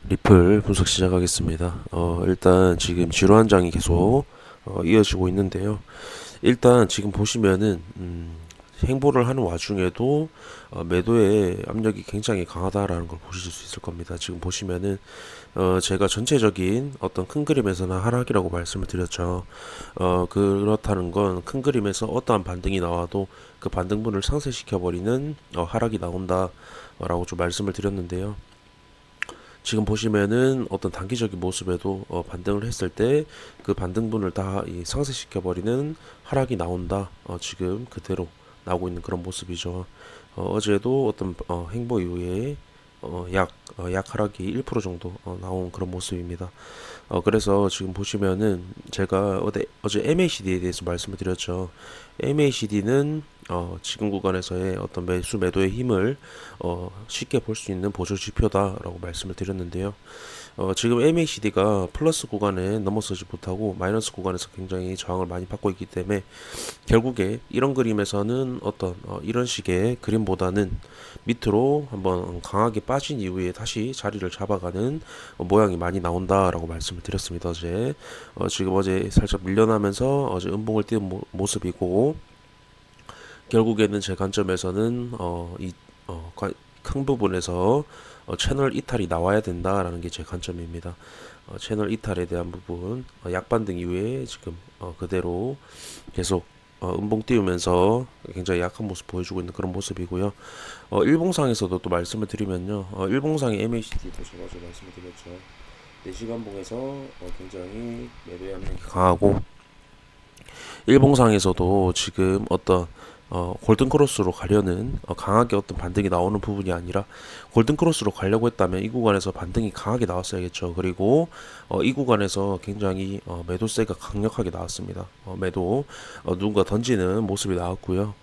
리플 분석 시작하겠습니다. 일단 지금 지루한장이 계속 이어지고 있는데요. 일단 지금 보시면은 행보를 하는 와중에도 매도의 압력이 굉장히 강하다라는 걸 보실 수 있을 겁니다. 지금 보시면은 제가 전체적인 어떤 큰 그림에서는 하락이라고 말씀을 드렸죠. 그렇다는 건 큰 그림에서 어떠한 반등이 나와도 그 반등분을 상쇄시켜 버리는 하락이 나온다라고 좀 말씀을 드렸는데요. 지금 보시면은 어떤 단기적인 모습에도 반등을 했을 때 그 반등분을 다 상쇄시켜 버리는 하락이 나온다. 지금 그대로 나오고 있는 그런 모습이죠. 어제도 어떤 행보 이후에 약 하락이 1% 정도 나온 그런 모습입니다. 그래서 지금 보시면은 제가 어제 MACD에 대해서 말씀을 드렸죠. MACD는 지금 구간에서의 어떤 매수 매도의 힘을 쉽게 볼 수 있는 보조 지표다라고 말씀을 드렸는데요. 지금 MACD가 플러스 구간에 넘어서지 못하고 마이너스 구간에서 굉장히 저항을 많이 받고 있기 때문에 결국에 이런 그림에서는 어떤 이런 식의 그림보다는 밑으로 한번 강하게 빠진 이후에 다시 자리를 잡아가는 모양이 많이 나온다라고 말씀을 드렸습니다. 지금 어제 살짝 밀려나면서 어제 음봉을 띄운 모습이고 결국에는 제 관점에서는 큰 부분에서 채널 이탈이 나와야 된다라는 게 제 관점입니다. 채널 이탈에 대한 부분 약반등 이후에 지금 그대로 계속 음봉 띄우면서 굉장히 약한 모습 보여주고 있는 그런 모습이고요. 일봉상에서도 또 말씀을 드리면요. 일봉상의 MACD도 제가 어제 말씀을 드렸죠. 4시간봉에서 굉장히 매도의 압력이 강하고 일봉상에서도 지금 어떤 골든크로스로 가려는 강하게 어떤 반등이 나오는 부분이 아니라 골든크로스로 가려고 했다면 이 구간에서 반등이 강하게 나왔어야겠죠. 그리고 이 구간에서 굉장히 매도세가 강력하게 나왔습니다. 매도 누군가 던지는 모습이 나왔고요.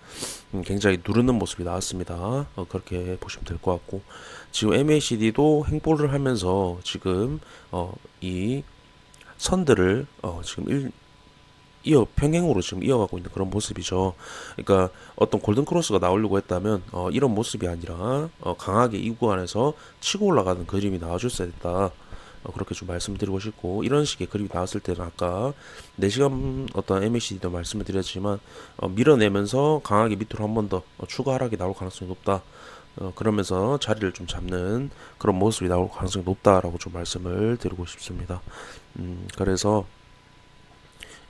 굉장히 누르는 모습이 나왔습니다. 그렇게 보시면 될 것 같고 지금 MACD도 행보를 하면서 지금 이 선들을 지금 평행으로 지금 이어가고 있는 그런 모습이죠. 그러니까 어떤 골든 크로스가 나오려고 했다면 이런 모습이 아니라 강하게 이 구간에서 치고 올라가는 그림이 나와줬어야 됐다. 그렇게 좀 말씀드리고 싶고 이런 식의 그림이 나왔을 때는 아까 4시간 어떤 MACD도 말씀을 드렸지만 밀어내면서 강하게 밑으로 한 번 더 추가 하락이 나올 가능성이 높다. 그러면서 자리를 좀 잡는 그런 모습이 나올 가능성이 높다라고 좀 말씀을 드리고 싶습니다. 그래서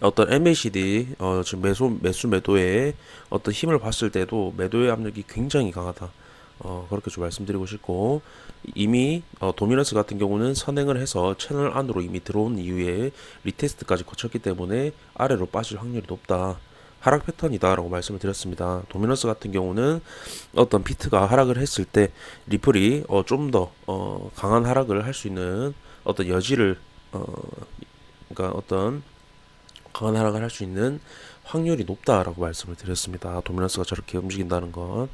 어떤 MACD 지금 매수 매도에 어떤 힘을 봤을 때도 매도의 압력이 굉장히 강하다. 그렇게 좀 말씀드리고 싶고 이미 도미넌스 같은 경우는 선행을 해서 채널 안으로 이미 들어온 이후에 리테스트까지 거쳤기 때문에 아래로 빠질 확률이 높다. 하락 패턴이다라고 말씀을 드렸습니다. 도미넌스 같은 경우는 어떤 비트가 하락을 했을 때 리플이 좀 더 강한 하락을 할 수 있는 어떤 여지를 그러니까 어떤 강한 하락을 할 수 있는 확률이 높다라고 말씀을 드렸습니다. 도미넌스가 저렇게 움직인다는 건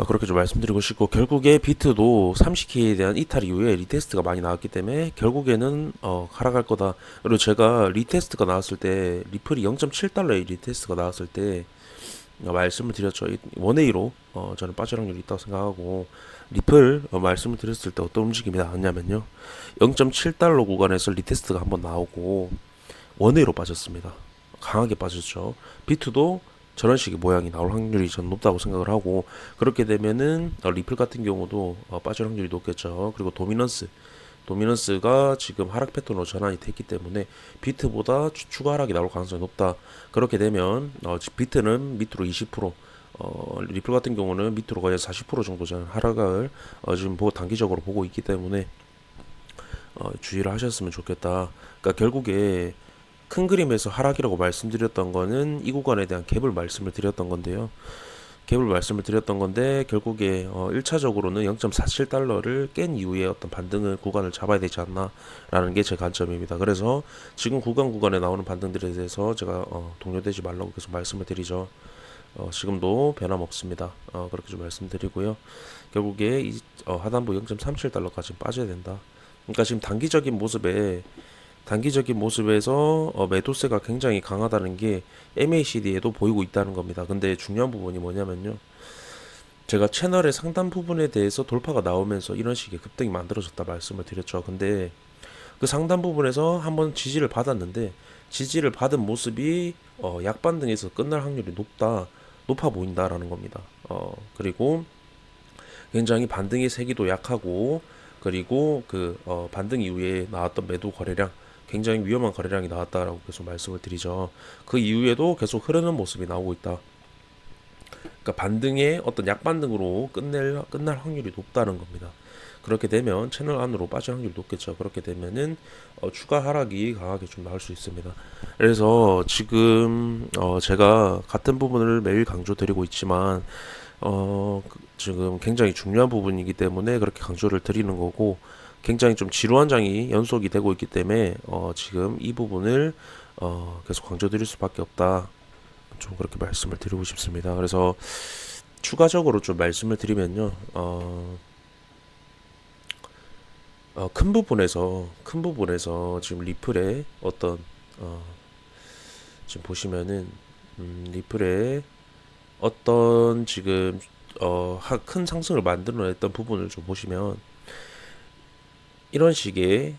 그렇게 좀 말씀드리고 싶고 결국에 비트도 30K에 대한 이탈 이후에 리테스트가 많이 나왔기 때문에 결국에는 하락할 거다. 그리고 제가 리테스트가 나왔을 때 리플이 0.7달러의 리테스트가 나왔을 때 말씀을 드렸죠. 원웨이로 저는 빠질 확률이 있다고 생각하고 리플 말씀을 드렸을 때 어떤 움직임이 나왔냐면요. 0.7달러 구간에서 리테스트가 한번 나오고 원웨이로 빠졌습니다. 강하게 빠졌죠. 비트도 저런 식의 모양이 나올 확률이 전 높다고 생각을 하고 그렇게 되면은 리플 같은 경우도 빠질 확률이 높겠죠. 그리고 도미넌스가 지금 하락 패턴으로 전환이 됐기 때문에 비트보다 추가 하락이 나올 가능성이 높다. 그렇게 되면 비트는 밑으로 20%, 리플 같은 경우는 밑으로 거의 40% 정도 저는 하락을 지금 단기적으로 보고 있기 때문에 주의를 하셨으면 좋겠다. 그러니까 결국에 큰 그림에서 하락이라고 말씀드렸던 거는 이 구간에 대한 갭을 말씀을 드렸던 건데요. 갭을 말씀을 드렸던 건데 결국에 1차적으로는 0.47달러를 깬 이후에 어떤 구간을 잡아야 되지 않나라는 게 제 관점입니다. 그래서 지금 구간에 나오는 반등들에 대해서 제가 동요되지 말라고 계속 말씀을 드리죠. 지금도 변함없습니다. 그렇게 좀 말씀드리고요. 결국에 하단부 0.37달러까지 빠져야 된다. 그러니까 지금 단기적인 모습에서 매도세가 굉장히 강하다는 게 MACD에도 보이고 있다는 겁니다. 근데 중요한 부분이 뭐냐면요. 제가 채널의 상단 부분에 대해서 돌파가 나오면서 이런 식의 급등이 만들어졌다 말씀을 드렸죠. 근데 그 상단 부분에서 한번 지지를 받았는데 지지를 받은 모습이 약반등에서 끝날 확률이 높아 보인다라는 겁니다. 그리고 굉장히 반등의 세기도 약하고 그리고 반등 이후에 나왔던 매도 거래량 굉장히 위험한 거래량이 나왔다라고 계속 말씀을 드리죠. 그 이후에도 계속 흐르는 모습이 나오고 있다. 그러니까 반등의 어떤 약반등으로 끝날 확률이 높다는 겁니다. 그렇게 되면 채널 안으로 빠질 확률이 높겠죠. 그렇게 되면은 추가 하락이 강하게 좀 나올 수 있습니다. 그래서 지금 제가 같은 부분을 매일 강조드리고 있지만 지금 굉장히 중요한 부분이기 때문에 그렇게 강조를 드리는 거고 굉장히 좀 지루한 장이 연속이 되고 있기 때문에 지금 이 부분을 계속 강조드릴 수밖에 없다. 좀 그렇게 말씀을 드리고 싶습니다. 그래서 추가적으로 좀 말씀을 드리면요. 큰 부분에서 지금 리플의 어떤 지금 보시면은 리플의 어떤 지금 큰 상승을 만들어냈던 부분을 좀 보시면 이런 식의